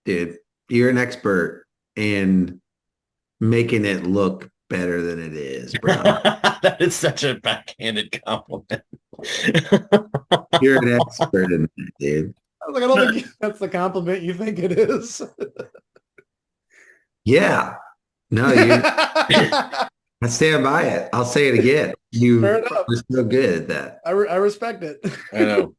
dude. You're an expert in making it look better than it is, bro. That is such a backhanded compliment. You're an expert in that, dude. I was like, I don't think that's the compliment you think it is. Yeah. No, you Fair I stand by it. I'll say it again. You enough. are so good at that. I respect it. I know.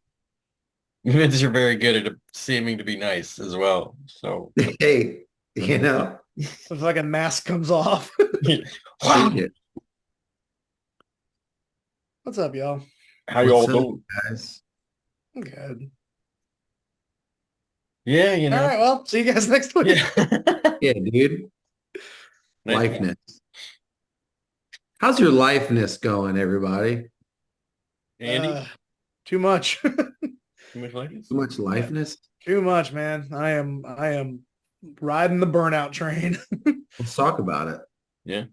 Means you're very good at seeming to be nice as well. So, Hey, you know, The fucking mask comes off. thank you. What's up, y'all? how you all What's up, doing? guys? I'm good. Yeah, All right, well, see you guys next week. Yeah. Yeah, dude. Nice. Lifeness. How's your lifeness going, everybody? Andy, Too much. too much like this? Too much lifeness? Too much, man. I am riding the burnout train. Let's talk about it. Yeah.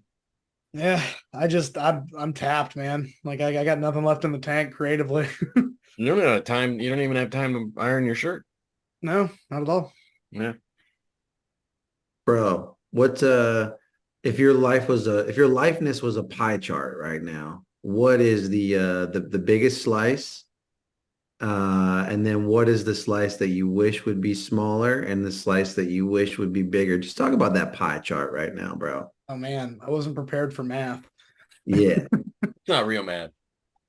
Yeah, I'm tapped, man. Like I got nothing left in the tank creatively. You don't have time. You don't even have time to iron your shirt. No, not at all. Yeah. Bro, if your lifeness was a pie chart right now, what is the biggest slice? And then what is the slice that you wish would be smaller and the slice that you wish would be bigger? Just talk about that pie chart right now, bro. Oh man, I wasn't prepared for math. Yeah. It's not real mad.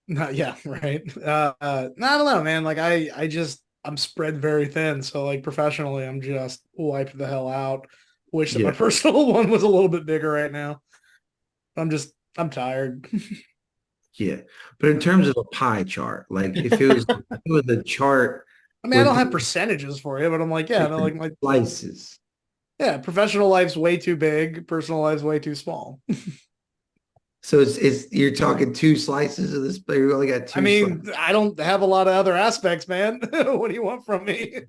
Not yeah, right. No, I don't know, man. Like I'm spread very thin. So like professionally, I'm just wiped the hell out. Wish that my Yeah. personal one was a little bit bigger right now. I'm tired. Yeah. But in terms of a pie chart, like if it was a chart I mean, I with don't have percentages for you, but I'm like, yeah, no, like my slices. yeah, professional life's way too big, personal life's way too small. So it's you're talking two slices of this, but you only got I two mean, slices. I don't have a lot of other aspects, man. What do you want from me?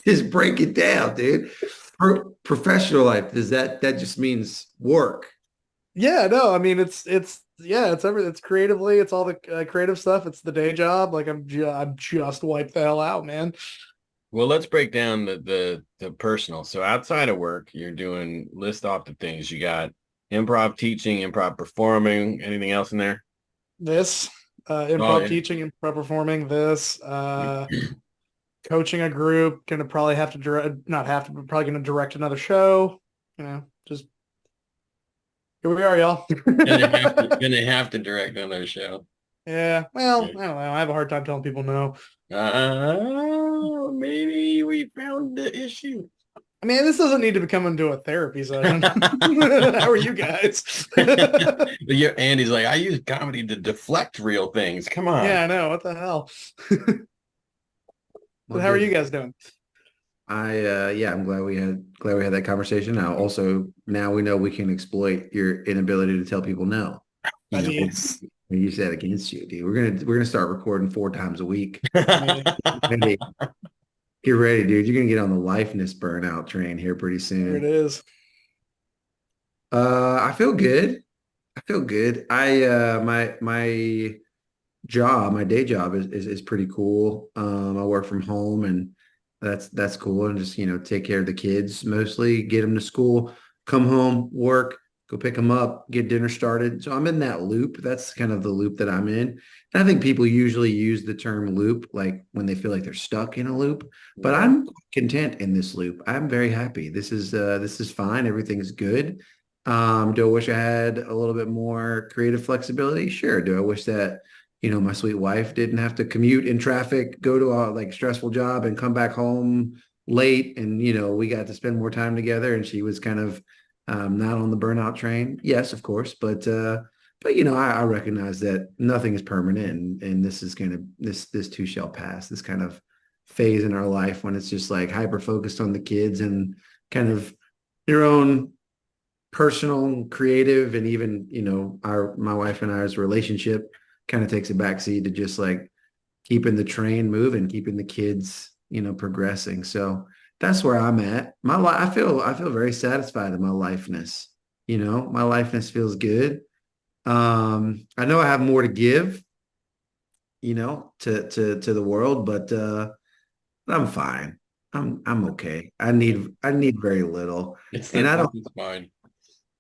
Just break it down, dude. Professional life, does that just means work? Yeah, no, I mean it's creatively, it's all the creative stuff. It's the day job. Like I'm just wiped the hell out, man. Well, let's break down the personal. So outside of work, you're doing list off the things you got: improv teaching, improv performing. Anything else in there? This Oh improv yeah. teaching, improv performing, this coaching a group. Gonna probably have to direct, not have to, but probably gonna direct another show. Just here we are, y'all. Gonna have to direct another show. Yeah, well, Yeah. I don't know. I have a hard time telling people no. Maybe we found the issue. I mean, this doesn't need to become into a therapy session. How are you guys? But Andy's like, I use comedy to deflect real things. Come on. Yeah, I know. What the hell? Well, But how are you dude, guys doing? yeah, I'm glad we had that conversation. Now also now we know we can exploit your inability to tell people no. I You know, mean, we use that against you, dude. We're gonna start recording 4 times a week. I Ready. Get ready, dude. You're gonna get on the lifeness burnout train here pretty here it soon. is. I feel good. I feel good. My job, my day job is pretty cool. I work from home and that's cool. And just, take care of the kids mostly, get them to school, come home, work, go pick them up, get dinner started. So I'm in that loop. That's kind of the loop that I'm in. And I think people usually use the term loop like when they feel like they're stuck in a loop, but I'm content in this loop. I'm very happy. This is fine. Everything's good. Do I wish I had a little bit more creative flexibility? Sure. Do I wish that my sweet wife didn't have to commute in traffic, go to a like stressful job and come back home late and we got to spend more time together and she was kind of not on the burnout train. Yes, of course, but I recognize that nothing is permanent and this is gonna this too shall pass. This kind of phase in our life when it's just like hyper focused on the kids and kind of your own personal, creative, and even, our my wife and I's relationship kind of takes a backseat to just like keeping the train moving, keeping the kids, progressing. So that's where I'm at. I feel very satisfied in my lifeness. My lifeness feels good. I know I have more to give, to the world, but I'm fine. I'm okay. I need very little. It's And I don't it's fine.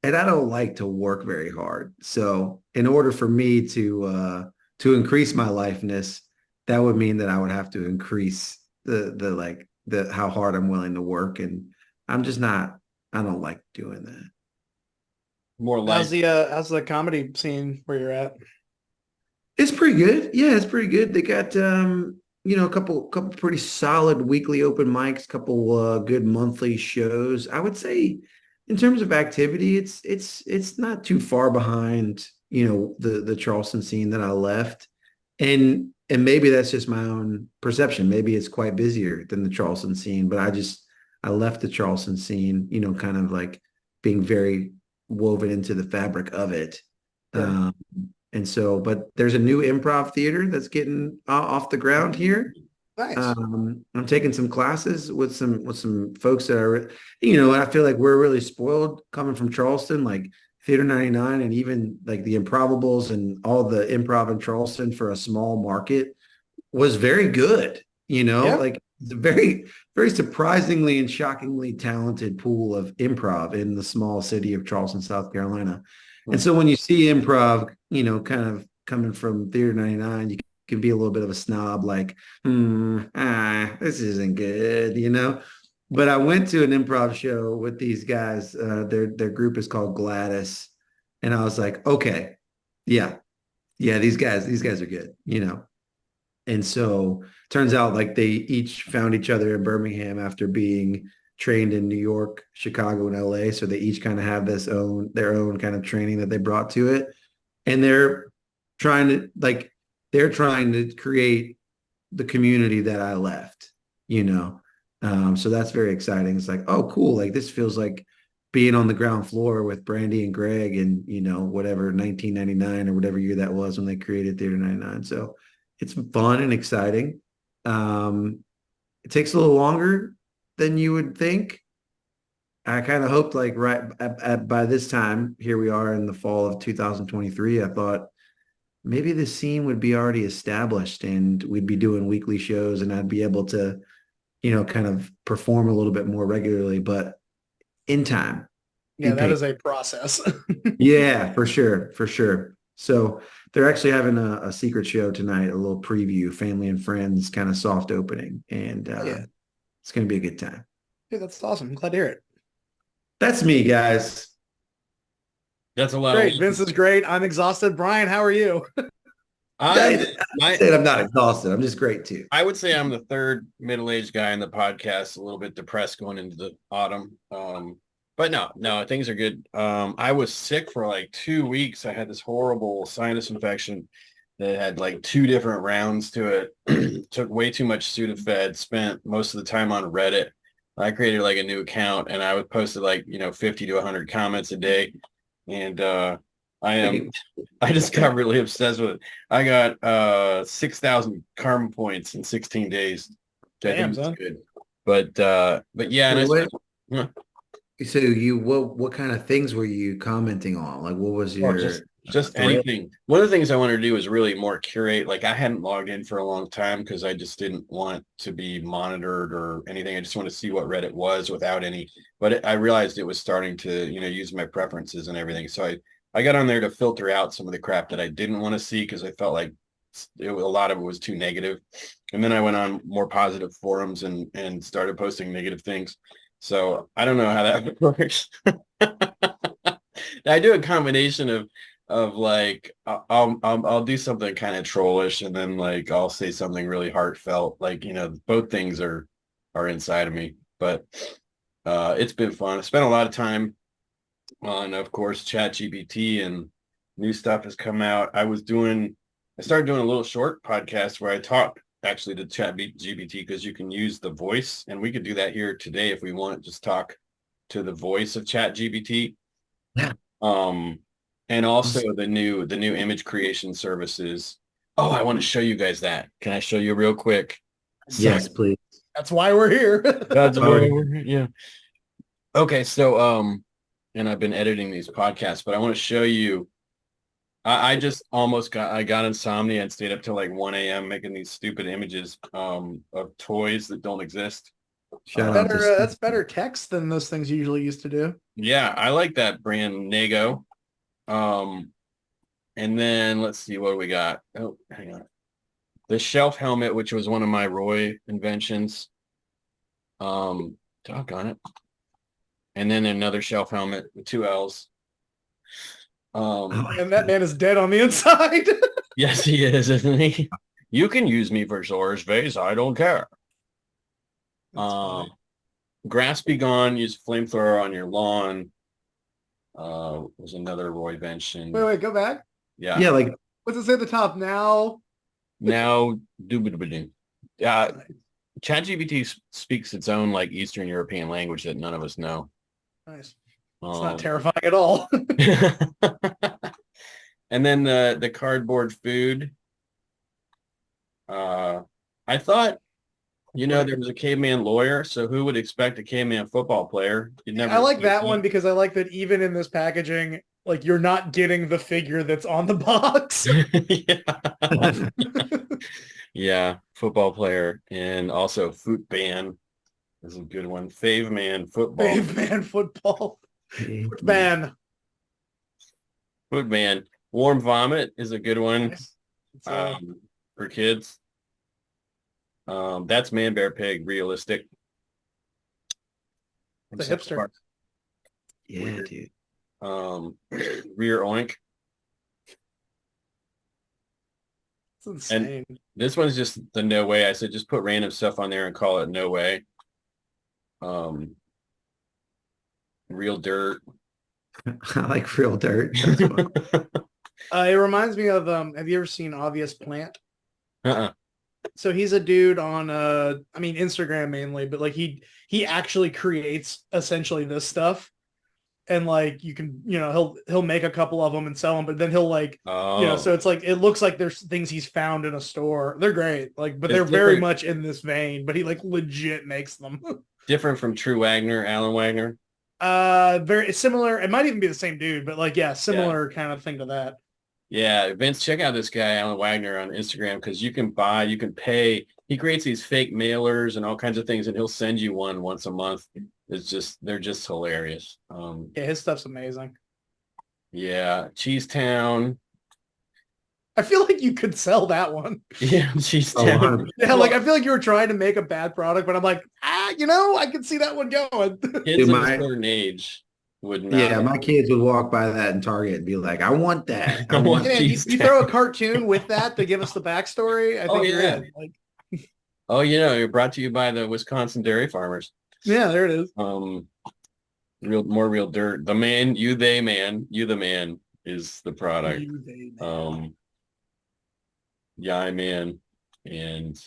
and I don't like to work very hard. So in order for me to increase my lifeness, that would mean that I would have to increase the like the how hard I'm willing to work. And I'm just not, I don't like doing that. More life. How's the comedy scene where you're at? It's pretty good. Yeah, it's pretty good. They got a couple pretty solid weekly open mics, couple good monthly shows. I would say in terms of activity, it's not too far behind, the Charleston scene that I left. And maybe that's just my own perception. Maybe it's quite busier than the Charleston scene, but I left the Charleston scene, kind of like being very woven into the fabric of it. Yeah. And so, but there's a new improv theater that's getting off the ground here. Nice. I'm taking some classes with some folks that are, I feel like we're really spoiled coming from Charleston, like Theater 99 and even like the Improbables and all the improv in Charleston for a small market was very good, Yeah. like it's a very, very surprisingly and shockingly talented pool of improv in the small city of Charleston, South Carolina. And so when you see improv, kind of coming from Theater 99, you can be a little bit of a snob, like, this isn't good. But I went to an improv show with these guys. Their group is called Gladys. And I was like, okay, yeah, yeah, these guys are good. And so turns out like they each found each other in Birmingham after being trained in New York, Chicago, and LA. So they each kind of have their own kind of training that they brought to it. And trying to like they're trying to create the community that I left, you know. So that's very exciting. It's like, oh, cool. Like this feels like being on the ground floor with Brandy and Greg and, whatever, 1999 or whatever year that was when they created Theater 99. So it's fun and exciting. It takes a little longer than you would think. I kind of hoped like by this time, here we are in the fall of 2023, I thought maybe the scene would be already established and we'd be doing weekly shows and I'd be able to, kind of perform a little bit more regularly, but in time, be Yeah, that patient. is a process. Yeah, for sure, for sure. So they're actually having a secret show tonight, a little preview, family and friends, kind of soft opening, and Yeah. it's going to be a good time. Dude, that's awesome. I'm glad to hear it. That's me, guys. That's a lot Great. of Vince is great. I'm exhausted. Brian, how are you? I said I'm not exhausted. I'm just great too. I would say I'm the third middle-aged guy in the podcast, a little bit depressed going into the autumn. But no, things are good. I was sick for like 2 weeks. I had this horrible sinus infection that had like two different rounds to it. Took way too much Sudafed, spent most of the time on Reddit. I created like a new account and I would post like, 50 to 100 comments a day. And I just got really obsessed with it. I got 6,000 karma points in 16 days. Which I Damn, think is son. good. But yeah, and So so what kind of things were you commenting on? Like what was your just thread? anything. One of the things I wanted to do is really more curate. Like I hadn't logged in for a long time because I just didn't want to be monitored or anything. I just wanted to see what Reddit was without any. But I realized it was starting to, use my preferences and everything. So I got on there to filter out some of the crap that I didn't want to see because I felt like a lot of it was too negative. And then I went on more positive forums and started posting negative things. So I don't know how that works. I do a combination of like I'll do something kind of trollish and then like I'll say something really heartfelt. Like, both things are inside of me. But it's been fun. I spent a lot of time on, of course, ChatGPT and new stuff has come out. I started doing a little short podcast where I talk actually to ChatGPT because you can use the voice, and we could do that here today if we want. Just talk to the voice of ChatGPT. Yeah. And also the new image creation services. Oh, I want to show you guys that. Can I show you real quick? Yes, please. That's why we're here. That's yeah. Okay, so and I've been editing these podcasts, but I want to show you. I just I got insomnia and stayed up till like 1 a.m. making these stupid images of toys that don't exist. Shout out to That's better text than those things usually used to do. Yeah, I like that brand Nago. And then let's see what we got. Oh, hang on. The shelf helmet, which was one of my Roy inventions. Doggone it. And then another shelf helmet with 2 L's. And that man is dead on the inside. Yes, he is, isn't he? You can use me for Zora's vase. I don't care. Grass be gone. Use flamethrower on your lawn. Was another Roy invention. Wait, go back. Yeah. Yeah, like What's it say at the top now? Now, doobie-doobie-doo. ChatGPT speaks its own like Eastern European language that none of us know. Nice. It's not terrifying at Um, all. And then the cardboard food. I thought, there was a caveman lawyer, so who would expect a caveman football player? You'd never I like see that him. one because I like that even in this packaging, like you're not getting the figure that's on the box. Yeah. Yeah, football player, and also foot band is a good one. Fave man football. Fave man football. Foot man. Foot man. Warm vomit is a good one. Nice. For kids. That's man bear pig realistic. The hipster. yeah, dude. Rear oink. It's insane. This one's just the no way. I said just put random stuff on there and call it no way. Real dirt. I like real dirt. That's fun. It reminds me of have you ever seen Obvious Plant? Uh-uh. So he's a dude on Instagram mainly, but like he actually creates essentially this stuff. And like you can, he'll make a couple of them and sell them, but then he'll like, so it's like it looks like there's things he's found in a store. They're great, like, but they're very much in this vein. But he like legit makes them. Different from True Wagner, Alan Wagner. Very similar. It might even be the same dude, but like similar kind of thing to that. Yeah, Vince, check out this guy Alan Wagner on Instagram because you can pay. He creates these fake mailers and all kinds of things, and he'll send you one once a month. They're just hilarious. Yeah, his stuff's amazing. Yeah, Cheese Town. I feel like you could sell that one. Yeah, Cheese Town. Yeah, like I feel like you were trying to make a bad product, but I'm like, I can see that one going. Kids of a certain age would not. Yeah, my kids would walk by that in Target and be like, I want that. I want you throw a cartoon with that to give us the backstory. I think you're in. Like, you're brought to you by the Wisconsin dairy farmers. Yeah, there it is. Real dirt. The man, you, they, man, you, the man is the product. Yeah, man, and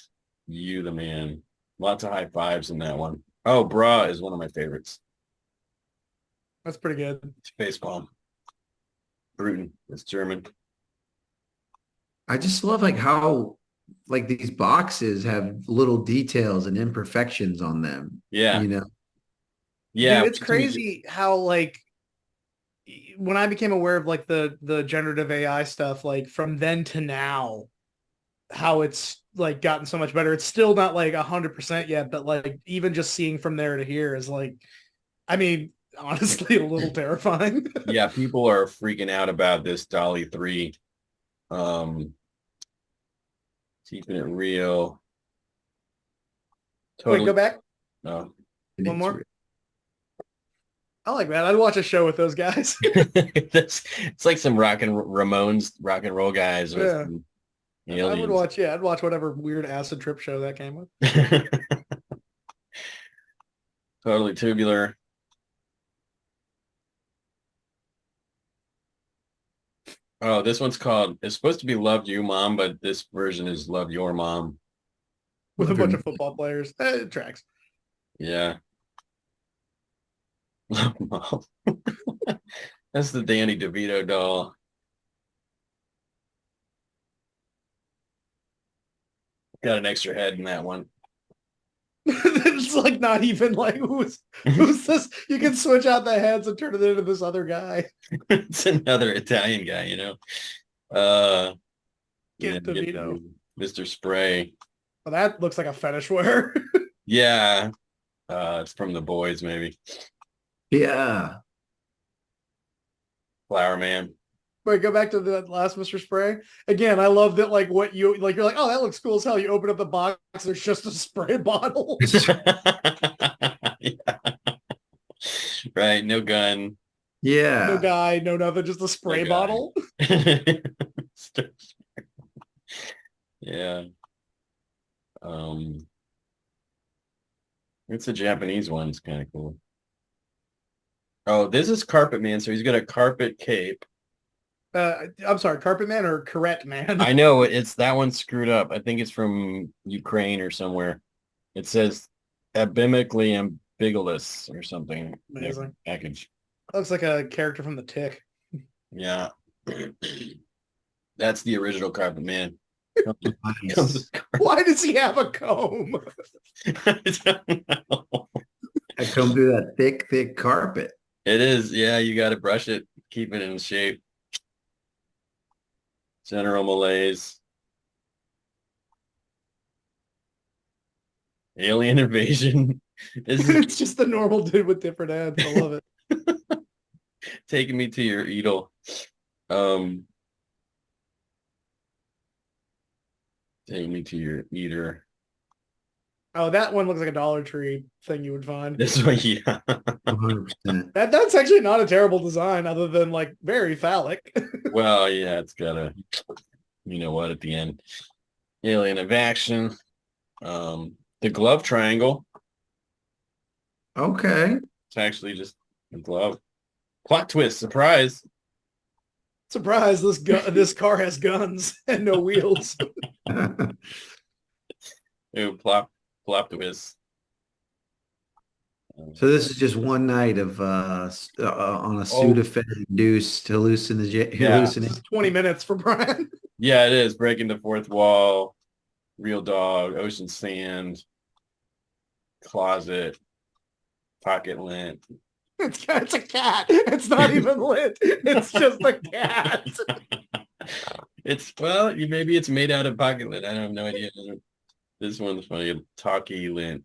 you, the man. Lots of high fives in that one. Oh, bra is one of my favorites. That's pretty good. Space bomb. Bruton. It's German. I just love like how like these boxes have little details and imperfections on them. Yeah. Yeah. Dude, it's crazy how like when I became aware of like the generative AI stuff, like from then to now, how it's like gotten so much better. It's still not like 100% yet, but like even just seeing from there to here is like, honestly, a little terrifying. Yeah, people are freaking out about this Dolly 3. Keeping it real. Totally. Wait, go back. No. One more. I like that. I'd watch a show with those guys. It's like some Ramones rock and roll guys with aliens. I'd watch whatever weird acid trip show that came with. Totally tubular. Oh, this one's it's supposed to be Love You Mom, but this version is Love Your Mom. With a bunch of football players. It tracks. Yeah. Love Mom. That's the Danny DeVito doll. Got an extra head in that one. It's like not even like who's this? You can switch out the heads and turn it into this other guy. It's another Italian guy, Get DeVito. Mr. Spray. Well, that looks like a fetish wear. Yeah. It's from The Boys, maybe. Yeah. Flower Man. Wait, go back to the last Mr. Spray. Again, I love that, like, what you, like, you're like, oh, that looks cool as hell. You open up the box, there's just a spray bottle. Yeah. Right, no gun. Yeah. No guy, no nothing, just a spray bottle. Yeah. It's a Japanese one. It's kind of cool. Oh, this is Carpet Man. So he's got a carpet cape. I'm sorry, Carpet Man or Correct Man? I know it's that one's screwed up. I think it's from Ukraine or somewhere. It says abimically ambiguous or something. Amazing. Package. Looks like a character from The Tick. Yeah. That's the original Carpet Man. Nice. Why does he have a comb? I don't know. I come through that thick, thick carpet. It is. Yeah, you got to brush it, keep it in shape. General malaise. Alien invasion. It's just the normal dude with different heads. I love it. Taking me to your Edel. Take me to your eater. Oh, that one looks like a Dollar Tree thing you would find. This one, yeah. 100%. That's actually not a terrible design, other than like very phallic. Well, yeah, it's got a, you know what, at the end. Alien of action. The glove triangle. Okay. It's actually just a glove. Plot twist, surprise. Surprise! This car has guns and no wheels. Ooh, plot twist. So this is just one night of on a Sudafed-induced hallucination. 20 minutes for Brian. Yeah, it is. Breaking the fourth wall, real dog, ocean sand, closet, pocket lint. It's a cat. It's not even lit. It's just a cat. Maybe it's made out of pocket lint. I have no idea. This one's funny. Talkie lint.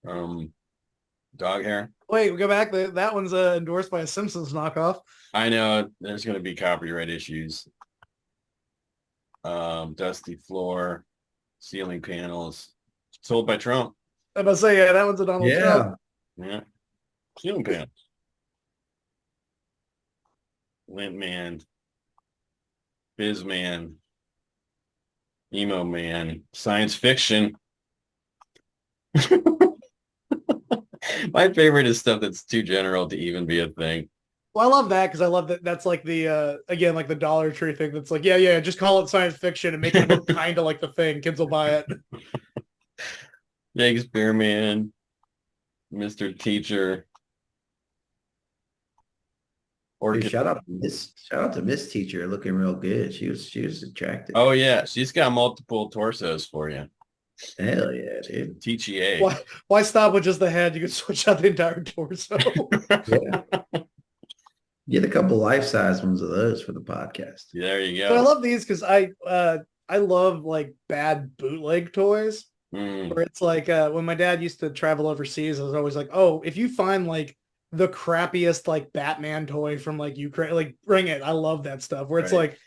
Dog hair. Wait, we go back. That one's endorsed by a Simpsons knockoff. I know there's going to be copyright issues. Dusty floor, ceiling panels. Sold by Trump. I must say, yeah, that one's a Donald Trump. Yeah. Ceiling panels. Lint man. Biz man. Emo man. Science fiction. My favorite is stuff that's too general to even be a thing. Well, I love that because I love that that's like the again, like the Dollar Tree thing that's like, yeah, just call it science fiction and make it look kind of like the thing. Kids will buy it. Shakespeare man, Mr. Teacher. Dude, shout out to Miss Teacher, looking real good. She was attractive. Oh yeah, she's got multiple torsos for you. Hell yeah, dude. TGA. Why stop with just the head? You could switch out the entire torso. Yeah. Get a couple life-size ones of those for the podcast. There you go. But I love these because I love like bad bootleg toys. Where it's like when my dad used to travel overseas, I was always like, oh, if you find like the crappiest like Batman toy from like Ukraine, like bring it. I love that stuff. Where it's like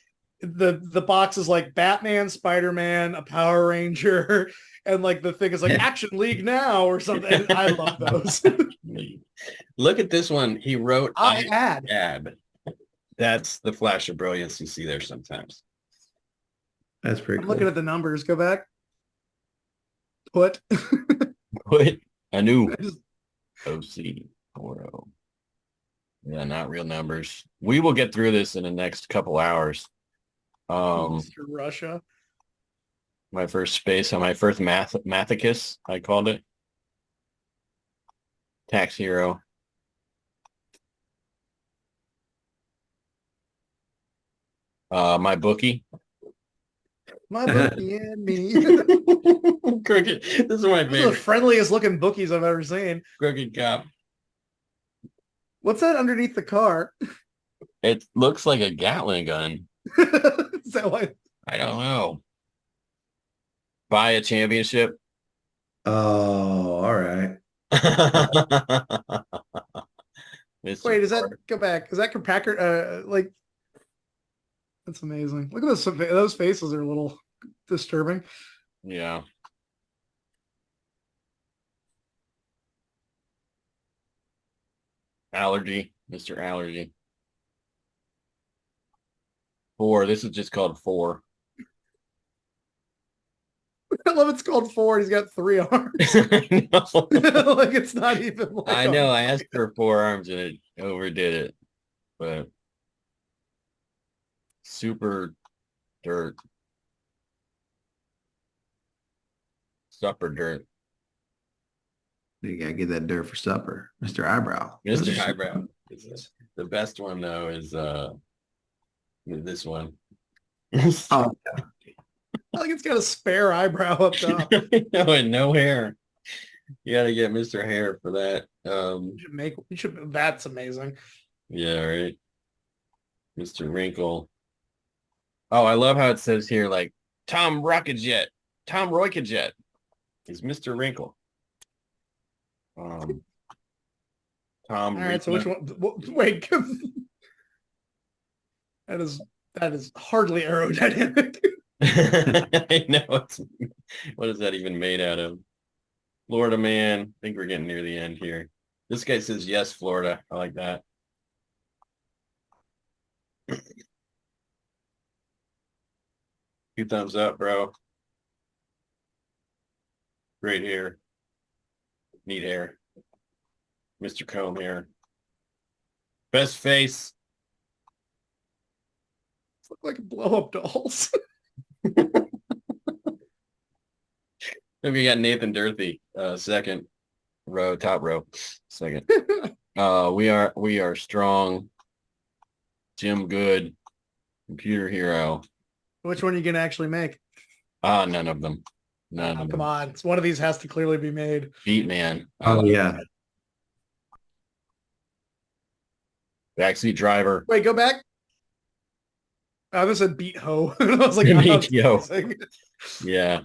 the box is like Batman, Spider-Man, a Power Ranger, and like the thing is like Action League now or something. And I love those. Look at this one. He wrote ad. That's the flash of brilliance you see there sometimes. That's pretty I'm cool. looking at the numbers. Go back. Put a new OC 40. Yeah, not real numbers. We will get through this in the next couple hours. Mr. Russia. My first space on my first mathicus, I called it. Tax Hero. My bookie. My bookie and me. Crooked. This is my favorite. These are the friendliest looking bookies I've ever seen. Crooked Cop. What's that underneath the car? It looks like a Gatling gun. Is that why? I don't know. Buy a championship. Oh, all right. Wait, is that go back? Is that Packer? Like that's amazing. Look at those faces are a little disturbing. Yeah. Allergy, Mr. Allergy. 4. This is just called 4. I love it's called 4. He's got 3 arms. I know. Like it's not even like I know. I asked for 4 arms and it overdid it. But super dirt. Supper dirt. You gotta get that dirt for supper, Mr. Eyebrow. Mr. Eyebrow. The best one though is this one. Oh, like it's got a spare eyebrow up top. No, and no hair. You got to get Mr. Hair for that. That's amazing. Yeah, right. Mr. Wrinkle. Oh, I love how it says here, like Tom Rocketjet, Tom Royketjet is Mr. Wrinkle. Tom. All right, so which one? Wait, that is hardly aerodynamic. I know. What is that even made out of? Florida man. I think we're getting near the end here. This guy says yes, Florida. I like that. Two thumbs up, bro. Great hair. Neat hair. Mr. Comb hair. Best face. Look like blow-up dolls. Then we got Nathan Durfee, second row, top row, second. We are strong. Jim Good, computer hero. Which one are you gonna actually make? None of them. None of them. Come on, one of these has to clearly be made. Beat Man. Oh yeah. Backseat driver. Wait, go back. Oh, this said beat ho. I was like, yo. Yeah.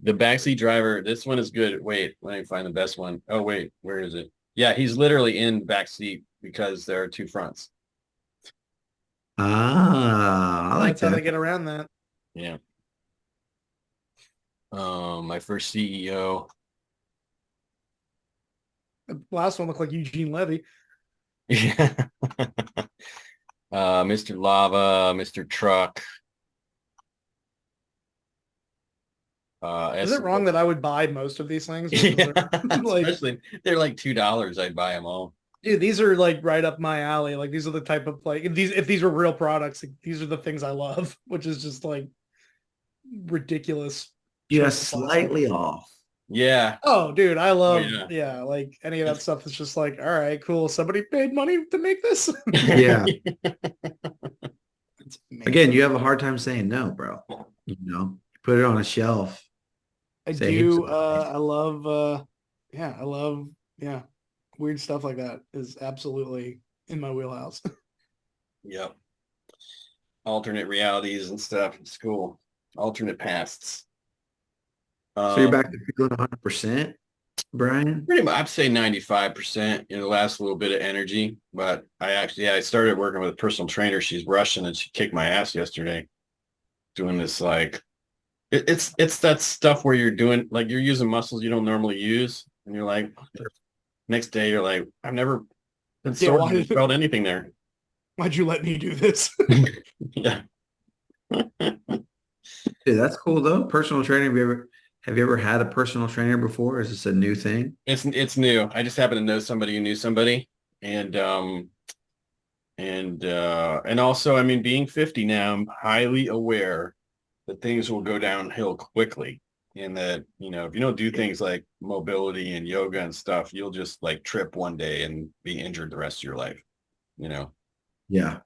The backseat driver, this one is good. Wait, let me find the best one. Oh, wait, where is it? Yeah, he's literally in backseat because there are 2 fronts. I like That's how they get around that. Yeah. My first CEO. The last one looked like Eugene Levy. Yeah. Mr. Lava, Mr. Truck. Is it wrong that I would buy most of these things? Yeah, like, especially they're like $2. I'd buy them all. Dude, these are like right up my alley. Like these are the type of like if these were real products, like, these are the things I love, which is just like ridiculous. just slightly off. Yeah. Oh, dude, I love yeah, like any of that stuff is just like, all right, cool. Somebody paid money to make this. Yeah. Again, you have a hard time saying no, bro. You know, put it on a shelf. I do. I love. I love. Yeah, weird stuff like that is absolutely in my wheelhouse. Yep. Alternate realities and stuff. It's cool. Alternate pasts. So you're back to feeling 100%, Brian? Pretty much, I'd say 95%. You know, the last little bit of energy, but I started working with a personal trainer. She's Russian, and she kicked my ass yesterday. Doing this like. It's that stuff where you're doing like you're using muscles you don't normally use, and you're like, next day you're like, I've never been felt anything there. Why'd you let me do this? Yeah. Dude, that's cool though. Personal training. Have you ever had a personal trainer before? Is this a new thing? It's new. I just happen to know somebody who knew somebody, and also, I mean, being 50 now, I'm highly aware that things will go downhill quickly, and that, you know, if you don't do things like mobility and yoga and stuff, you'll just like trip one day and be injured the rest of your life, you know? Yeah.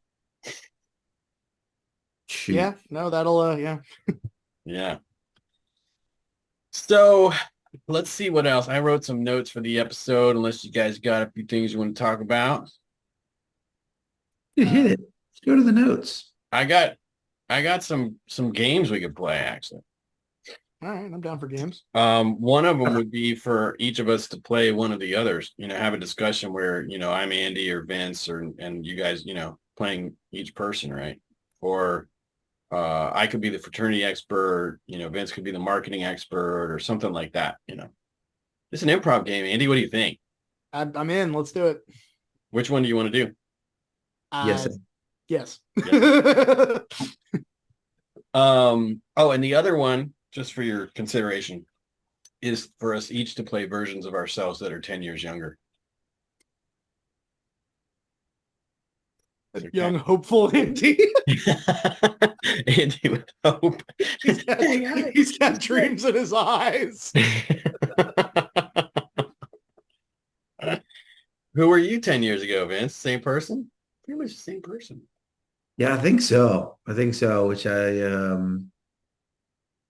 Shoot. Yeah, no, that'll yeah. Yeah. So let's see what else. I wrote some notes for the episode, unless you guys got a few things you want to talk about. Dude, hit it. Let's go to the notes. I got some games we could play, actually. All right, I'm down for games. One of them would be for each of us to play one of the others, have a discussion where, I'm Andy or Vince and you guys, playing each person, right? Or I could be the fraternity expert, Vince could be the marketing expert or something like that, It's an improv game, Andy. What do you think? I'm in. Let's do it. Which one do you want to do? Yes. Yes. Oh, and the other one, just for your consideration, is for us each to play versions of ourselves that are 10 years younger. Young, hopeful Andy. Andy with hope. He's got dreams in his eyes. Who were you 10 years ago, Vince? Same person? Pretty much the same person. Yeah, I think so. Which I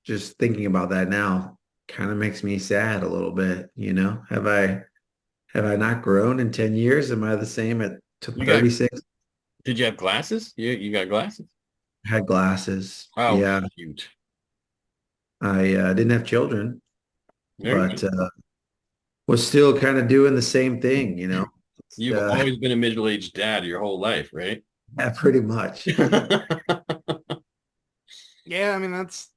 just thinking about that now kind of makes me sad a little bit, Have I not grown in 10 years? Am I the same at 36? Did you have glasses? You got glasses? Had glasses. Oh, yeah. Cute. I didn't have children, Very but was still kind of doing the same thing, You've always been a middle-aged dad your whole life, right? Yeah, pretty much. Yeah, I mean that's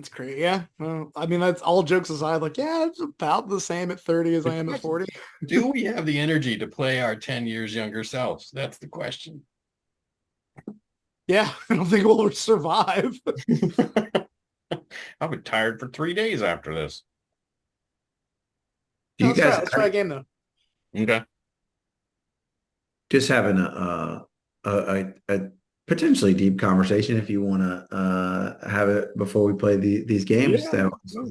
great. Yeah, well, I mean that's all jokes aside. Like, yeah, it's about the same at 30 as I am at 40. Do we have the energy to play our 10 years younger selves? That's the question. Yeah, I don't think we'll survive. I've been tired for 3 days after this. Let's try a game though. Okay. Just having a potentially deep conversation if you want to have it before we play these games. Yeah.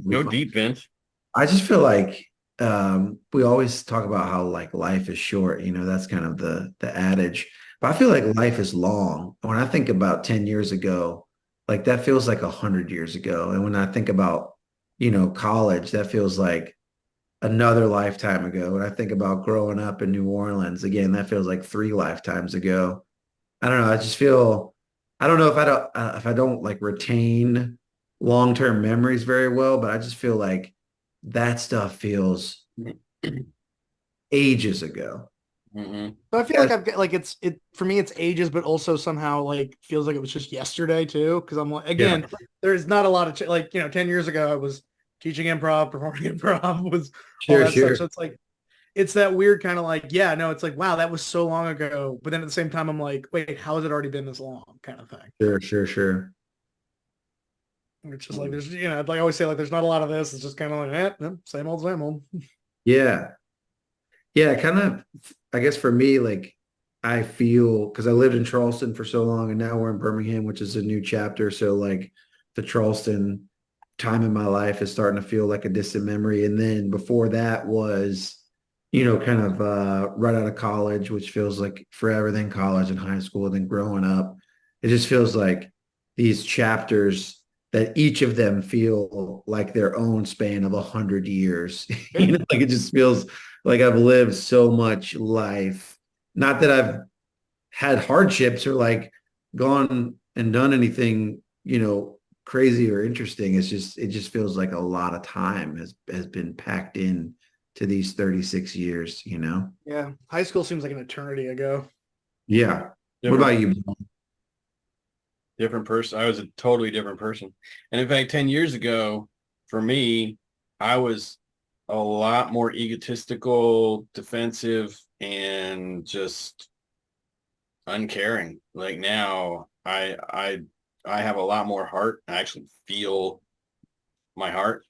Go deep, Vince. I just feel like we always talk about how like life is short, that's kind of the adage. But I feel like life is long. When I think about 10 years ago, like that feels like 100 years ago. And when I think about, college, that feels like another lifetime ago. When I think about growing up in New Orleans, again, that feels like 3 lifetimes ago. I don't know. I just feel, I don't know if I don't like retain long-term memories very well, but I just feel like that stuff feels ages ago. Mm-hmm. But I feel like I've got like it for me it's ages, but also somehow like feels like it was just yesterday too. Because I'm like, again, there's not a lot of 10 years ago I was teaching improv, performing improv, was all that stuff. So it's like it's that weird kind of like, yeah, no, it's like, wow, that was so long ago. But then at the same time, I'm like, wait, how has it already been this long? Kind of thing. Sure. It's just like there's like I always say, like there's not a lot of this. It's just kind of like, same old, same old. Yeah. Yeah, kind of, I guess for me, like I feel because I lived in Charleston for so long and now we're in Birmingham, which is a new chapter. So like the Charleston time in my life is starting to feel like a distant memory. And then before that was, kind of right out of college, which feels like forever, then college and high school, then growing up. It just feels like these chapters that each of them feel like their own span of 100 years. Like it just feels like I've lived so much life. Not that I've had hardships or like gone and done anything, crazy or interesting. It just feels like a lot of time has been packed in to these 36 years, Yeah. High school seems like an eternity ago. Yeah. What about you? Different person. I was a totally different person. And in fact, 10 years ago, for me, I was a lot more egotistical, defensive, and just uncaring. Like now, I have a lot more heart. I actually feel my heart,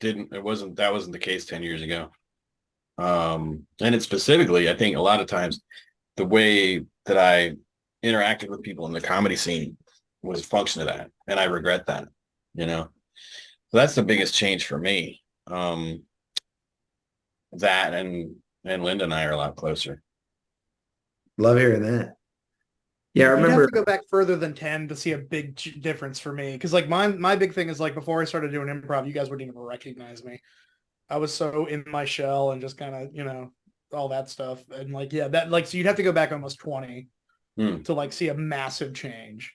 that wasn't the case 10 years ago. And it's specifically, I think a lot of times the way that I interacted with people in the comedy scene was a function of that. And I regret that, So that's the biggest change for me. That and Linda and I are a lot closer. Love hearing that. Yeah, I You'd remember. have to go back further than 10 to see a big difference for me. Because like my big thing is like before I started doing improv, you guys wouldn't even recognize me. I was so in my shell and just kind of, all that stuff. And like, yeah, that like, so you'd have to go back almost 20 to like see a massive change.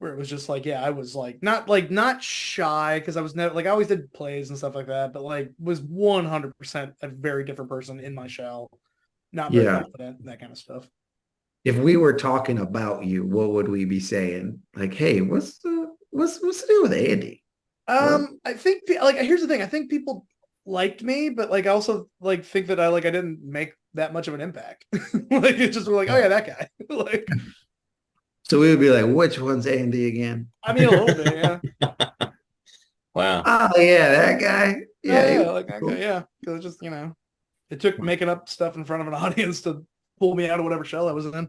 where it was just like, yeah, I was not shy because I was never like I always did plays and stuff like that, but like was 100% a very different person in my shell, not very Yeah. confident, that kind of stuff. If we were talking about you, what would we be saying? Like, hey, what's the deal with Andy? What? I think like here's the thing. I think people liked me, but like I also like think that I didn't make that much of an impact. Like it's just like, oh yeah, that guy. Like So we would be like, which one's Andy again? I mean a little bit, yeah. Wow. Oh yeah, that guy. Oh Yeah, he yeah, was like cool. okay, yeah. Because it just it took making up stuff in front of an audience to pull me out of whatever shell I was in.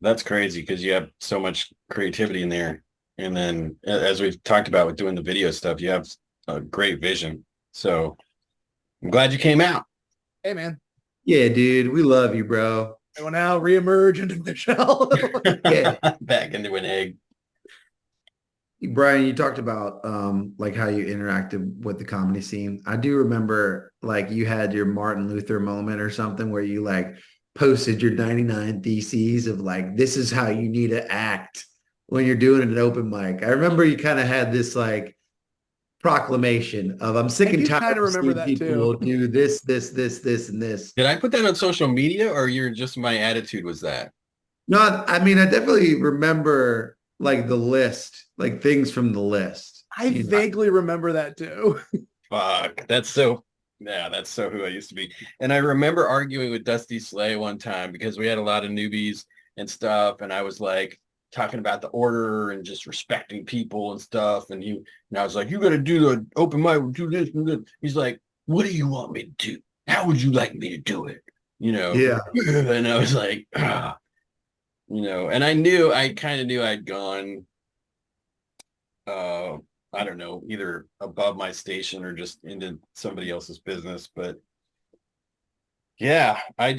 That's crazy because you have so much creativity in there. And then as we've talked about with doing the video stuff, you have a great vision. So I'm glad you came out. Hey man, Yeah, dude, we love you, bro. I will now reemerge into the shell. Yeah, Back into an egg. Brian, you talked about like how you interacted with the comedy scene. I do remember like you had your Martin Luther moment or something where you like posted your 99 theses of like this is how you need to act when you're doing an open mic. I remember you kind of had this like proclamation of I'm sick I and do tired kind of of remember seeing that people too. do this, and this. Did I put that on social media or you're just my attitude was that? No, I mean, I definitely remember like the list, like things from the list. I You know, vaguely remember that too. Fuck. That's so who I used to be. And I remember arguing with Dusty Slay one time because we had a lot of newbies and stuff. And I was like talking about the order and just respecting people and stuff. And I was like, you got to do the open mic, do this and this. He's like, what do you want me to do? How would you like me to do it? yeah, And I was like, and I kind of knew I'd gone, uh, I don't know, either above my station or just into somebody else's business. But yeah, I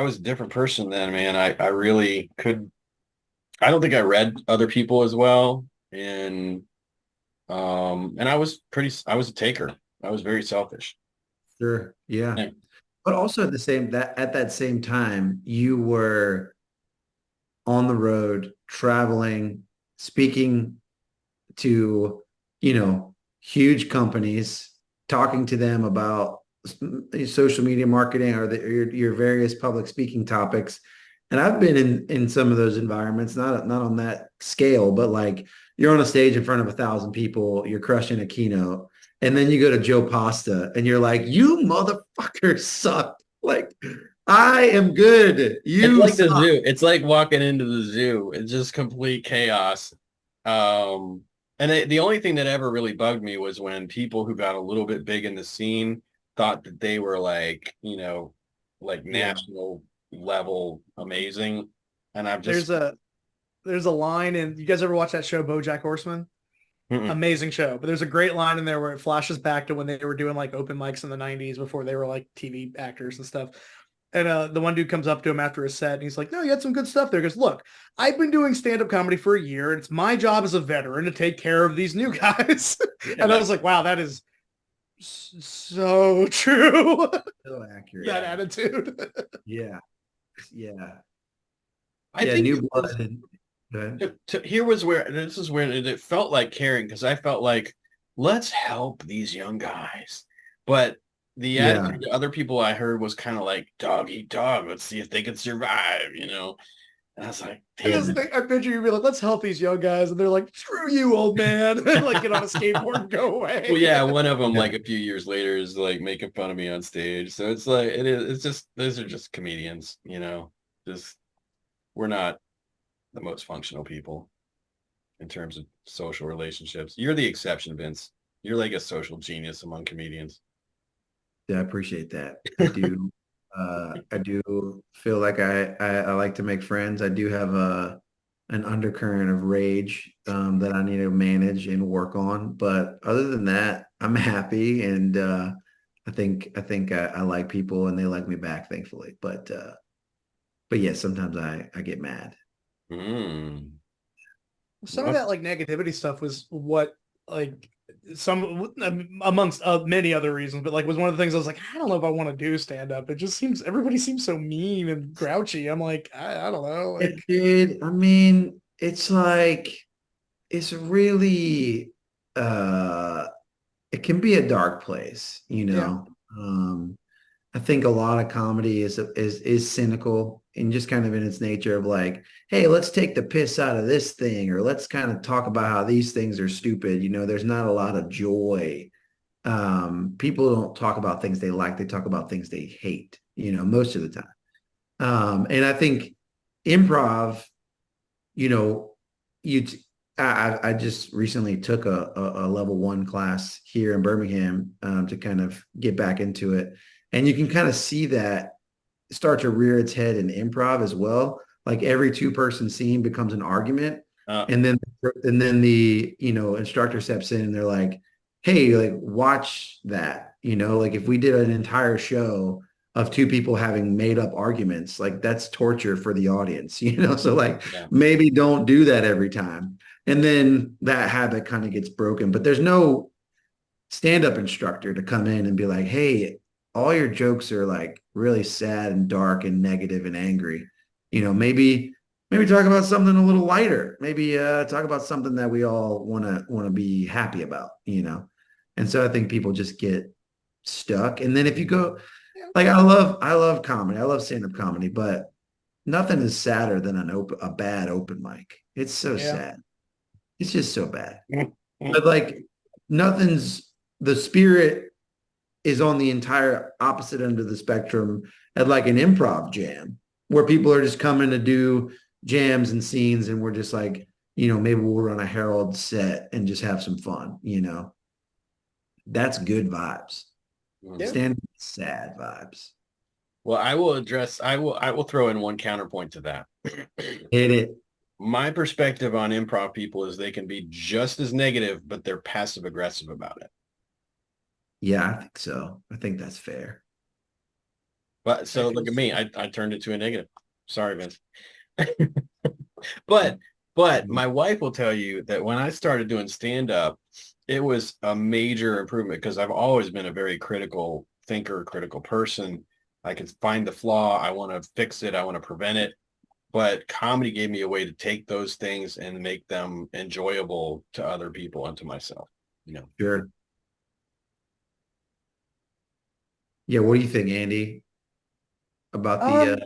was a different person then, man. I really could, I don't think I read other people as well. And I was a taker. I was very selfish. sure, yeah. Yeah. But also at that same time, you were on the road, traveling, speaking to, huge companies, talking to them about social media marketing or your various public speaking topics. And I've been in some of those environments, not on that scale, but like you're on a stage in front of 1,000 people, you're crushing a keynote, and then you go to Joe Pasta and you're like, you motherfuckers suck. Like, I am good. It's You like the suck. zoo. It's like walking into the zoo. It's just complete chaos. The only thing that ever really bugged me was when people who got a little bit big in the scene thought that they were like, like Yeah. national level amazing. And I've just, There's a line in you guys ever watch that show BoJack Horseman? mm-mm. Amazing show, but there's a great line in there where it flashes back to when they were doing like open mics in the 90s before they were like TV actors and stuff. And the one dude comes up to him after a set and he's like, no, you had some good stuff there. He goes, look, I've been doing stand-up comedy for a year and it's my job as a veteran to take care of these new guys. And I was like, wow, that is so true. So accurate. That attitude. Yeah. Yeah. I Yeah. think New it blood. was, Go ahead. here was where this is where it felt like caring because I felt like let's help these young guys, but the Yeah. attitude of other people I heard was kind of like dog eat dog. Let's see if they can survive, And I was like, damn it. I picture you be like, let's help these young guys. And they're like, screw you, old man. And like get on a skateboard and go away. Well, yeah, one of them Yeah. like a few years later is like making fun of me on stage. So it's like it's just those are just comedians, Just we're not the most functional people in terms of social relationships. You're the exception, Vince. You're like a social genius among comedians. Yeah, I appreciate that. I do. I do feel like I like to make friends. I do have an undercurrent of rage that I need to manage and work on. But other than that, I'm happy, and I like people, and they like me back, thankfully. But yeah, sometimes I get mad. Mm. Some of that like negativity stuff was what like some amongst many other reasons, but like was one of the things I was like, I don't know if I want to do stand up. It just everybody seems so mean and grouchy. I'm like, I don't know. Like, It did. I mean, it's like it's really it can be a dark place, you Yeah. know. I think a lot of comedy is cynical and just kind of in its nature of like, hey, let's take the piss out of this thing, or let's kind of talk about how these things are stupid. You know, there's not a lot of joy. People don't talk about things they like, they talk about things they hate, you know, most of the time. And I think improv, you know, you I just recently took a level one class here in Birmingham to kind of get back into it. And you can kind of see that start to rear its head in improv as well. Like every two-person scene becomes an argument. Uh, And then the, you know, instructor steps in and they're like, hey, like watch that. You know, like if we did an entire show of two people having made up arguments, like that's torture for the audience, you know? So like yeah. maybe don't do that every time. And then that habit kind of gets broken. But there's no stand-up instructor to come in and be like, hey, all your jokes are like really sad and dark and negative and angry. You know, maybe talk about something a little lighter. Maybe talk about something that we all want to be happy about, you know. And so I think people just get stuck. And then if you go like I love comedy. I love stand-up comedy, but nothing is sadder than a bad open mic. It's so Yeah. sad. It's just so bad. But like nothing's the spirit is on the entire opposite end of the spectrum at like an improv jam where people are just coming to do jams and scenes and we're just like, you know, maybe we'll run a Herald set and just have some fun, you know. That's good vibes. Yeah. Stand sad vibes. Well, I will throw in one counterpoint to that. Hit it. My perspective on improv people is they can be just as negative, but they're passive aggressive about it. Yeah, I think so. I think that's fair. But so look at me, I turned it to a negative. Sorry, Vince. But my wife will tell you that when I started doing stand-up, it was a major improvement because I've always been a very critical thinker, critical person. I can find the flaw. I want to fix it. I want to prevent it. But comedy gave me a way to take those things and make them enjoyable to other people and to myself, you know. Sure. Yeah, what do you think, Andy, about the Um,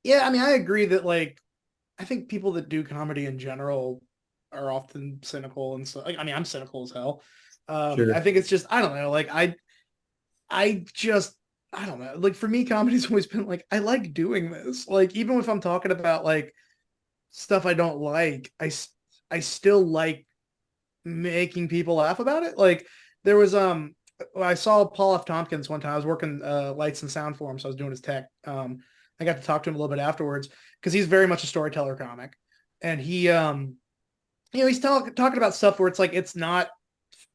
yeah, I mean, I agree that like I think people that do comedy in general are often cynical and so like, I mean, I'm cynical as hell. sure. I think it's just I don't know, like I just I don't know. Like for me, comedy's always been like I like doing this. Like even if I'm talking about like stuff I don't like, I still like making people laugh about it. Like there was I saw Paul F. Tompkins one time. I was working lights and sound for him, so I was doing his tech. I got to talk to him a little bit afterwards because he's very much a storyteller comic, and he you know he's talking about stuff where it's like it's not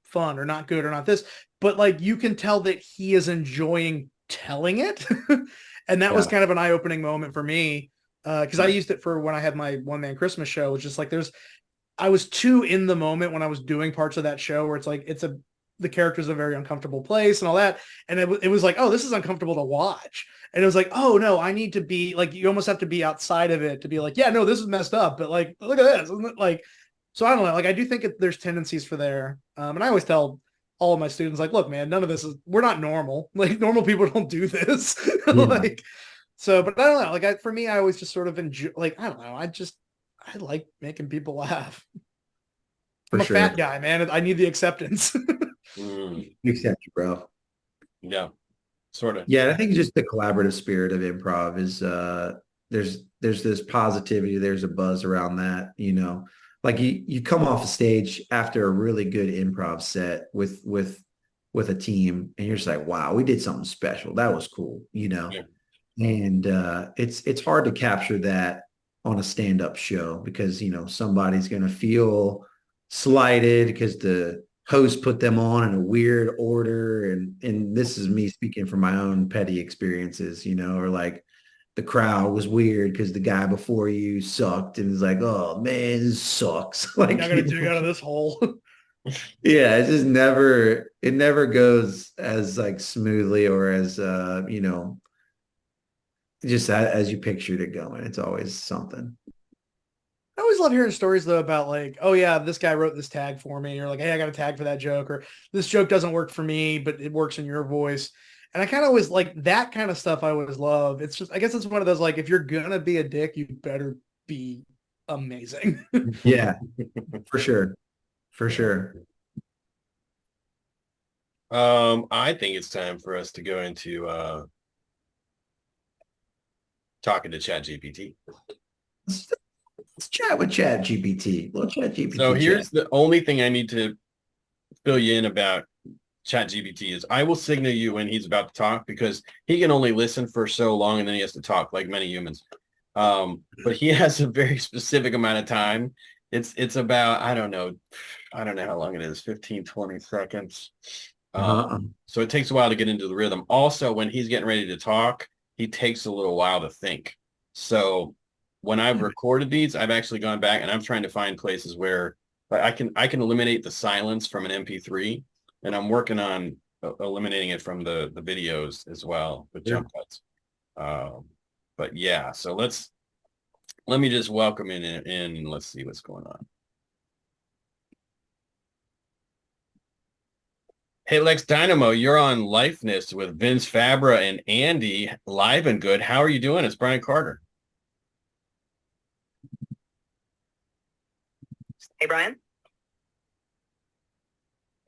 fun or not good or not this, but like you can tell that he is enjoying telling it, and that was Yeah. kind of an eye opening moment for me because I used it for when I had my one man Christmas show, which is like there's I was too in the moment when I was doing parts of that show where it's like the character's a very uncomfortable place and all that, and it was like, oh, this is uncomfortable to watch, and it was like, oh no, I need to be like, you almost have to be outside of it to be like, yeah, no, this is messed up, but like, look at this, isn't it? Like, so I don't know, like I do think there's tendencies for there, and I always tell all of my students like, look, man, none of this is we're not normal. Like normal people don't do this. Yeah, Like, so, but I don't know. Like for me, I always just sort of enjoy. Like I don't know. I like making people laugh. for I'm a fat sure. guy, man. I need the acceptance. Mm, Accept you, bro. yeah, sort of. Yeah, I think just the collaborative spirit of improv is there's this positivity, there's a buzz around that, you know. Like you come off a stage after a really good improv set with a team and you're just like, wow, we did something special. That was cool, you know. Yeah. And it's hard to capture that on a stand-up show because, you know, somebody's going to feel slighted because the host put them on in a weird order. And this is me speaking from my own petty experiences, you know, or like the crowd was weird because the guy before you sucked and it's like, oh man, this sucks. Like, I gotta dig out of this hole. yeah, it never goes as like smoothly or as you know, just as you pictured it going. It's always something. I always love hearing stories though about like, oh yeah, this guy wrote this tag for me, or like, hey, I got a tag for that joke, or this joke doesn't work for me, but it works in your voice. And I kind of always like that kind of stuff. I always love. It's just, I guess it's one of those like, if you're gonna be a dick, you better be amazing. Yeah, for sure. For sure. I think it's time for us to go into talking to ChatGPT. Let's chat with ChatGPT. Little ChatGPT. So here's the only thing I need to fill you in about ChatGPT is I will signal you when he's about to talk because he can only listen for so long and then he has to talk like many humans. But he has a very specific amount of time. It's about, I don't know how long it is, 15, 20 seconds. So it takes a while to get into the rhythm. Also, when he's getting ready to talk, he takes a little while to think. So when I've recorded these, I've actually gone back and I'm trying to find places where I can eliminate the silence from an MP3, and I'm working on eliminating it from the videos as well with jump cuts. But yeah, so let me just welcome in and let's see what's going on. Hey, Lex Dynamo, you're on Lifeness with Vince Fabra and Andy Live and Good. How are you doing? It's Brian Carter. Hey, Brian.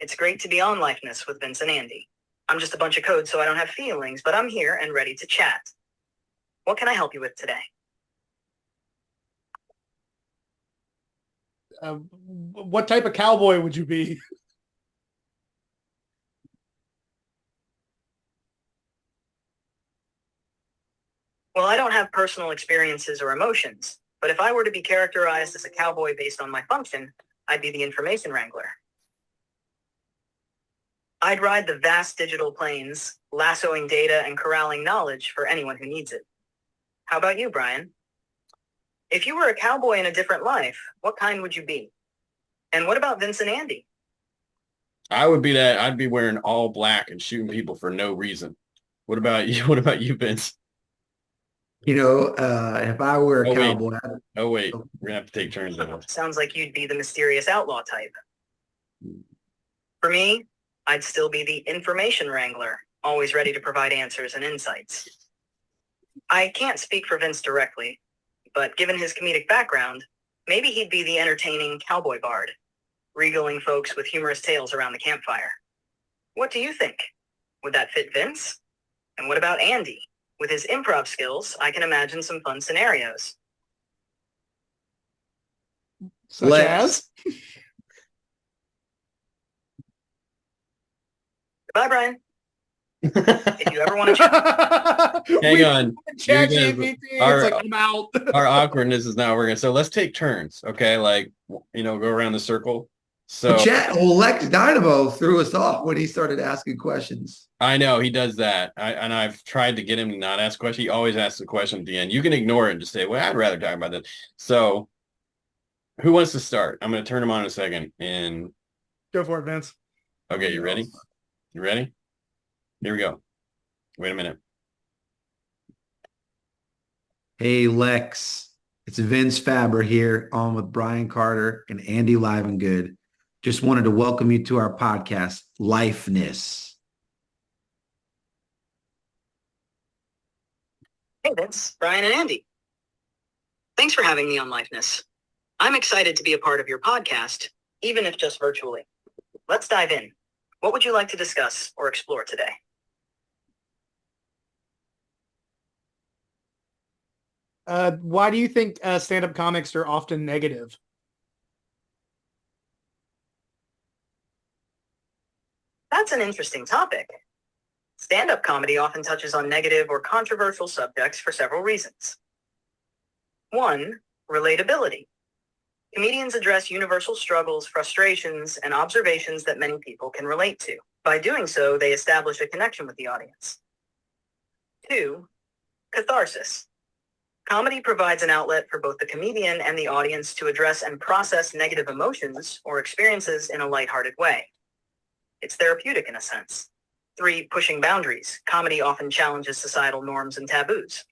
It's great to be on Lifeness with Vince and Andy. I'm just a bunch of code, so I don't have feelings, but I'm here and ready to chat. What can I help you with today? What type of cowboy would you be? Well, I don't have personal experiences or emotions, but if I were to be characterized as a cowboy based on my function, I'd be the information wrangler. I'd ride the vast digital plains, lassoing data and corralling knowledge for anyone who needs it. How about you, Brian? If you were a cowboy in a different life, what kind would you be? And what about Vince and Andy? I would be that. I'd be wearing all black and shooting people for no reason. What about you? What about you, Vince? If I were a cowboy. Wait. We're gonna have to take turns on it. Sounds like you'd be the mysterious outlaw type. For me, I'd still be the information wrangler, always ready to provide answers and insights. I can't speak for Vince directly, but given his comedic background, maybe he'd be the entertaining cowboy bard, regaling folks with humorous tales around the campfire. What do you think? Would that fit Vince? And what about Andy? With his improv skills, I can imagine some fun scenarios. Such as? Goodbye, Brian. If you ever want to hang on. ChatGPT, it's like, I'm out. Our awkwardness is not working. So let's take turns. Okay. Like, go around the circle. So Lex Dynamo threw us off when he started asking questions. I know he does that. And I've tried to get him to not ask questions. He always asks a question at the end. You can ignore it and just say, well, I'd rather talk about this. So who wants to start? I'm going to turn him on in a second and go for it, Vince. Okay. You ready? You ready? Here we go. Wait a minute. Hey, Lex. It's Vince Fabra here on with Brian Carter and Andy Live and Good. Just wanted to welcome you to our podcast, Lifeness. Hey, Vince, Brian, and Andy. Thanks for having me on Lifeness. I'm excited to be a part of your podcast, even if just virtually. Let's dive in. What would you like to discuss or explore today? Why do you think stand-up comics are often negative? That's an interesting topic. Stand-up comedy often touches on negative or controversial subjects for several reasons. 1, relatability. Comedians address universal struggles, frustrations, and observations that many people can relate to. By doing so, they establish a connection with the audience. 2, catharsis. Comedy provides an outlet for both the comedian and the audience to address and process negative emotions or experiences in a lighthearted way. It's therapeutic in a sense. 3, pushing boundaries. Comedy often challenges societal norms and taboos.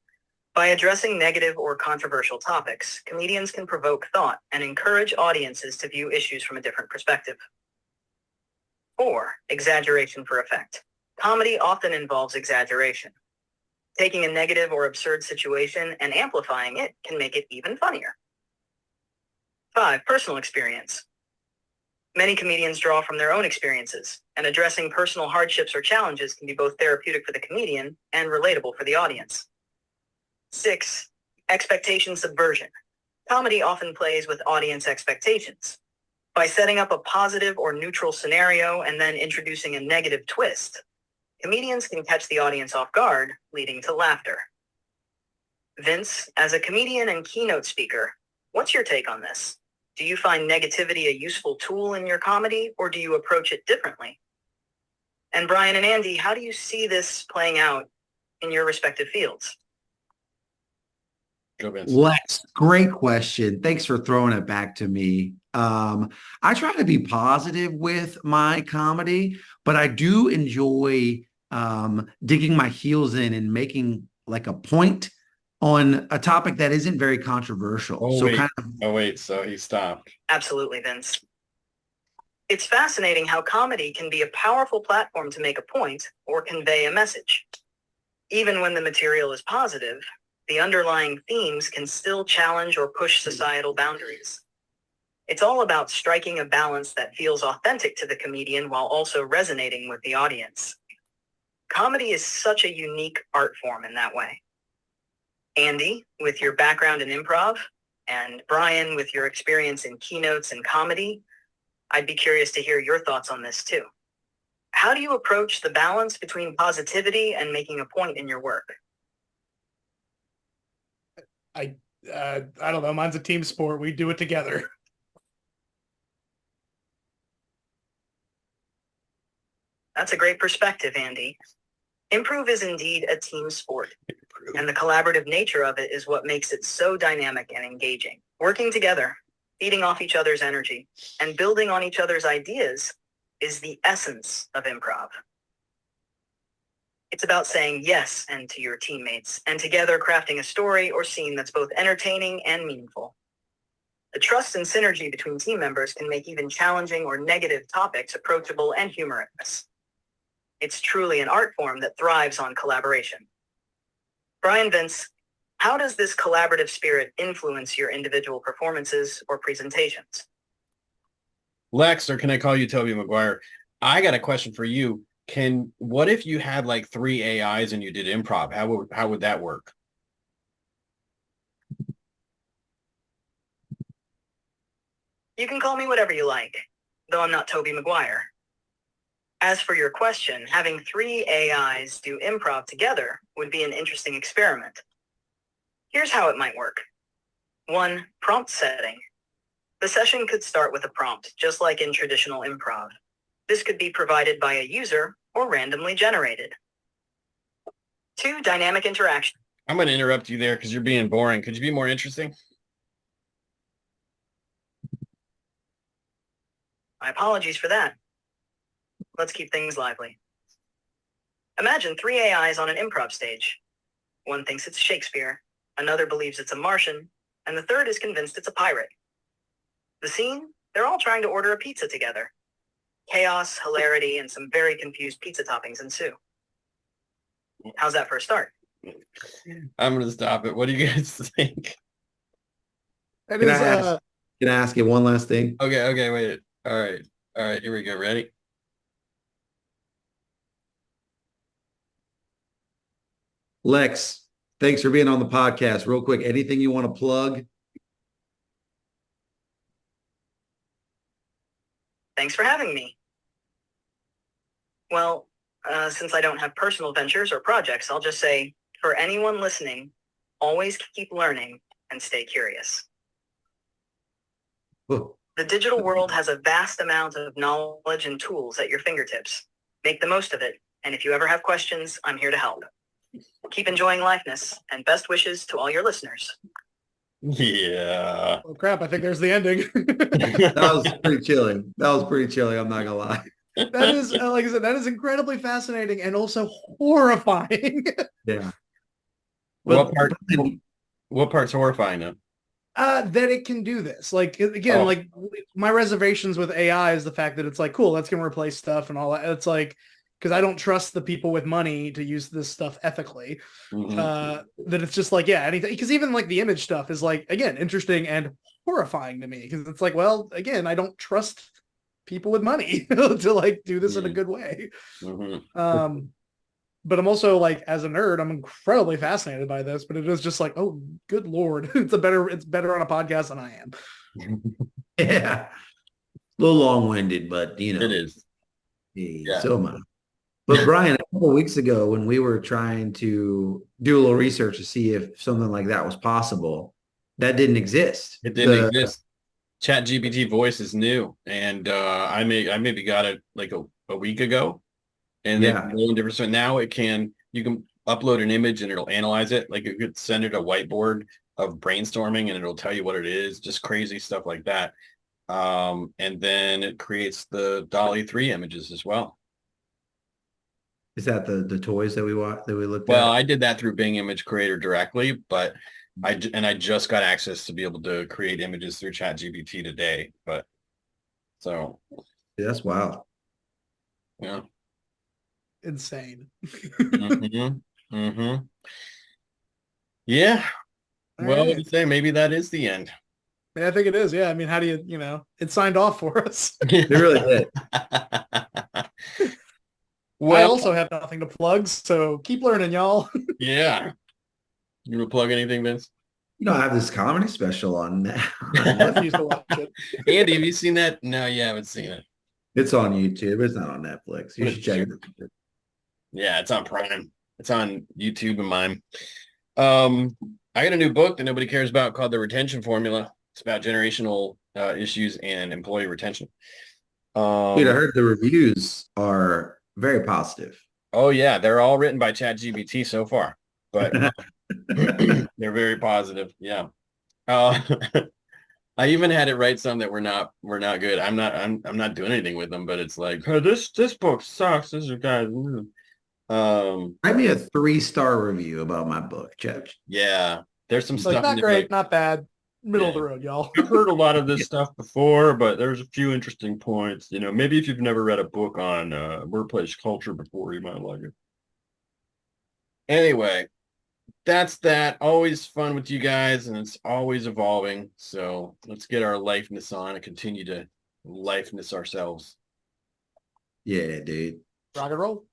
By addressing negative or controversial topics, comedians can provoke thought and encourage audiences to view issues from a different perspective. 4. Exaggeration for effect. Comedy often involves exaggeration. Taking a negative or absurd situation and amplifying it can make it even funnier. 5. Personal experience. Many comedians draw from their own experiences, and addressing personal hardships or challenges can be both therapeutic for the comedian and relatable for the audience. 6. Expectation subversion. Comedy often plays with audience expectations. By setting up a positive or neutral scenario and then introducing a negative twist, comedians can catch the audience off guard, leading to laughter. Vince, as a comedian and keynote speaker, what's your take on this? Do you find negativity a useful tool in your comedy, or do you approach it differently? And Brian and Andy, how do you see this playing out in your respective fields? Go, Vince. Lex, great question. Thanks for throwing it back to me. I try to be positive with my comedy, but I do enjoy digging my heels in and making like a point on a topic that isn't very controversial. So he stopped. Absolutely, Vince. It's fascinating how comedy can be a powerful platform to make a point or convey a message. Even when the material is positive, the underlying themes can still challenge or push societal boundaries. It's all about striking a balance that feels authentic to the comedian while also resonating with the audience. Comedy is such a unique art form in that way. Andy, with your background in improv, and Brian, with your experience in keynotes and comedy, I'd be curious to hear your thoughts on this too. How do you approach the balance between positivity and making a point in your work? I don't know. Mine's a team sport. We do it together. That's a great perspective, Andy. Improv is indeed a team sport, and the collaborative nature of it is what makes it so dynamic and engaging. Working together, feeding off each other's energy, and building on each other's ideas is the essence of improv. It's about saying yes and to your teammates, and together crafting a story or scene that's both entertaining and meaningful. The trust and synergy between team members can make even challenging or negative topics approachable and humorous. It's truly an art form that thrives on collaboration. Brian, Vince, how does this collaborative spirit influence your individual performances or presentations? Lex, or can I call you Toby Maguire? I got a question for you. What if you had like 3 AIs and you did improv? How would that work? You can call me whatever you like, though I'm not Toby Maguire. As for your question, having 3 AIs do improv together would be an interesting experiment. Here's how it might work. 1. Prompt setting. The session could start with a prompt, just like in traditional improv. This could be provided by a user or randomly generated. 2. Dynamic interaction. I'm going to interrupt you there because you're being boring. Could you be more interesting? My apologies for that. Let's keep things lively. Imagine 3 AIs on an improv stage. One thinks it's Shakespeare, another believes it's a Martian, and the third is convinced it's a pirate. The scene? They're all trying to order a pizza together. Chaos, hilarity, and some very confused pizza toppings ensue. How's that for a start? I'm going to stop it. What do you guys think? Can I ask you one last thing? Okay, wait. All right, here we go. Ready? Lex, thanks for being on the podcast. Real quick, anything you want to plug? Thanks for having me. Well, since I don't have personal ventures or projects, I'll just say, for anyone listening, always keep learning and stay curious. Oh. The digital world has a vast amount of knowledge and tools at your fingertips. Make the most of it, and if you ever have questions, I'm here to help. Keep enjoying Lifeness, and best wishes to all your listeners. Yeah. Oh crap, I think there's the ending. That was pretty chilling. I'm not gonna lie. That is, like I said, that is incredibly fascinating and also horrifying. Yeah. What part? What part's horrifying though? That it can do this. Like again, like my reservations with AI is the fact that it's like, cool, that's gonna replace stuff and all that. It's like, because I don't trust the people with money to use this stuff ethically. That it's just like, yeah, anything. Because even like the image stuff is like, again, interesting and horrifying to me. Because it's like, well, again, I don't trust people with money to like do this in a good way. But I'm also like, as a nerd, I'm incredibly fascinated by this. But it is just like, oh, good lord, it's better on a podcast than I am. Yeah, a little long-winded, but you know, it is. Yeah. So am I. But Brian, a couple of weeks ago, when we were trying to do a little research to see if something like that was possible, that didn't exist. It didn't exist. ChatGPT voice is new, and I maybe got it like a week ago. And then different. Now you can upload an image and it'll analyze it. Like you could send it a whiteboard of brainstorming and it'll tell you what it is, just crazy stuff like that. And then it creates the DALL-E 3 images as well. Is that the toys that we looked at? Well, I did that through Bing Image Creator directly, but I just got access to be able to create images through ChatGPT today. But so yeah, that's wild. Yeah. Insane. Yeah. Well, right. Say maybe that is the end. Yeah, I think it is. Yeah. I mean, how do it signed off for us. It really did. Well, I also have nothing to plug, so keep learning, y'all. Yeah. You want to plug anything, Vince? I have this comedy special on now. Used to watch it. Andy, have you seen that? No, you haven't seen it. It's on YouTube. It's not on Netflix. You should check it. Yeah, it's on Prime. It's on YouTube and mine. I got a new book that nobody cares about called The Retention Formula. It's about generational issues and employee retention. Dude, I heard the reviews are very positive. Oh, yeah. They're all written by ChatGPT so far, but they're very positive. Yeah. I even had it write some that were not good. I'm not doing anything with them, but it's like, oh, this book sucks. This is guys. Write me a 3-star review about my book, Chet. Yeah, there's some stuff. Not great, not bad. Middle of the road, y'all. I've heard a lot of this stuff before, but there's a few interesting points. Maybe if you've never read a book on workplace culture before, you might like it. Anyway, that's that. Always fun with you guys, and it's always evolving. So let's get our lifeness on and continue to lifeness ourselves. Yeah, dude. Rock and roll.